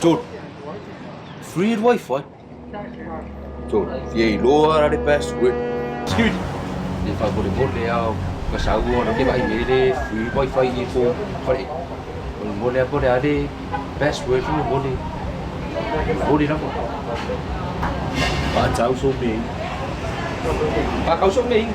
Chốt. Free wifi. Chốt. Vậy lúa ra đi password. Excuse. Đi phải bộ một leo. Cái sao gua nó cái bài gì đi free wifi info. Phải. Một leo bộ ra đi password nó bộ đi. Bộ đi lắm. Bà cháu số mình. Bà cháu số mình.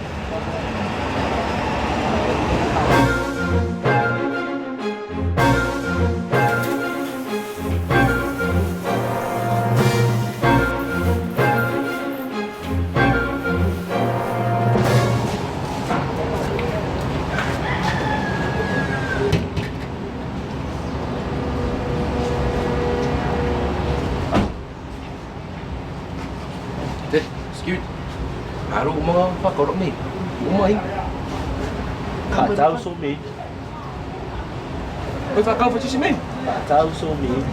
Excuse. Araw mga pakorok ni. Umay. Cháu số mình. Ôi phá câu phải chứ mình. Cháu số mình.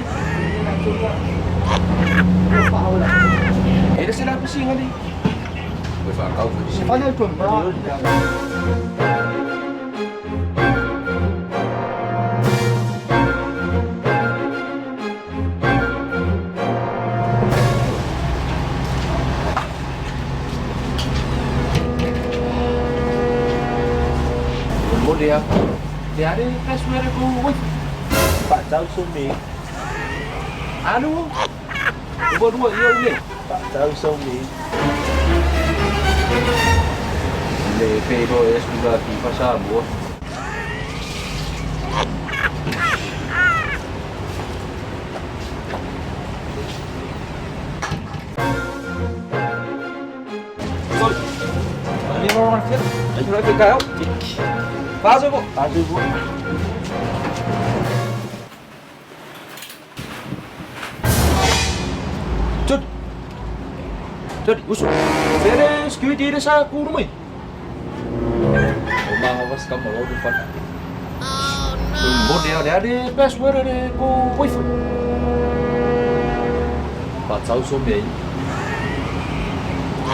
Eh dah sila pusing tadi. Ôi phá câu phải chứ. Ano pun ba? Dia ada password aku wifi. Pak cháu số mình. Anu. Dua-dua dia ni. Pak cháu số mình. P2S juga di pasar bos. Ini orang macam ni. Sudah tegak. Phá rồi bộ. Phá rồi bộ. Chốt. Chốt, usuk. Fere security dia sa aku rumah. Umawas ka mo di fa. Một điều để đi password để cô wifi. Pak cháu số mình.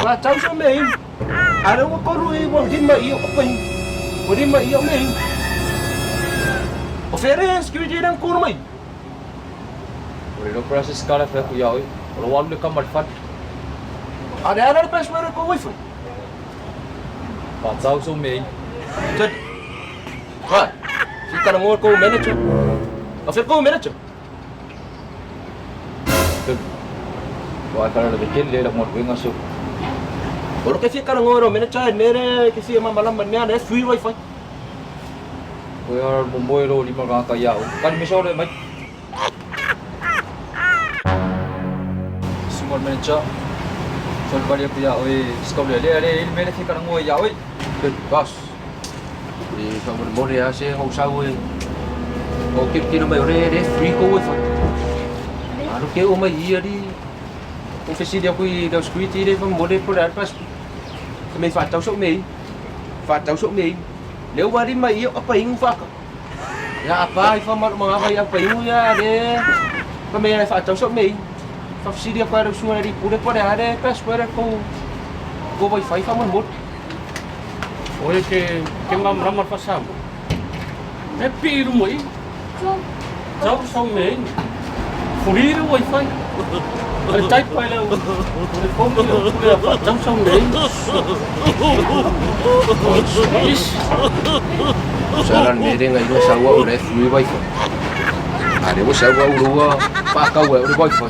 Là cháu số mình. À đâu có ruồi một दिन mà yêu mình. Một दिन mà yêu mình. Fere security đang cô rumah. Udah proses kala fa ku yaoi. Kalau walu ka marfat. Ada password cô wifi. Pak cháu số mình. Chốt. Rồi. Fica na mão com o manager. Você com o manager? Wah kalau lebih kecil dia dah mau ngasuh. Kalau que fica na mão do manager, nere que se malam banyak ada free wifi. Kaya Mumbai ro 5 ka kaya. Kan miso ro mai. Semua manager. Sol balik dia oi, skop dia ada ilmu ni kan ngoi ya oi. Bos. Thì còn một môn này sẽ hôm sau rồi. Còn kia nó mày ở đây để free cô wifi. À nó kêu mày gì đi. Không phải xin đeo quy đeo security đây mà muốn đi product pass. Thì mày phạt cháu số mình. Phạt cháu số mình. Nếu mà đi mày yêu apa yang phạt. Ya apa ifam mga kaya apa yung ya de. Pa may phạt cháu số mình. Phạt xin đeo qua đâu xua đi phụ được qua đây password cô wifi phá một một. Olha que mamar passamos. É piro mãe. Cháu xong mình. Free rồi wifi. Chạy quay đâu. Không được cháu xong mình. Saran meeting ngayon sa ulit free wifi. Ada mo sa ulo pa ka ulit wifi.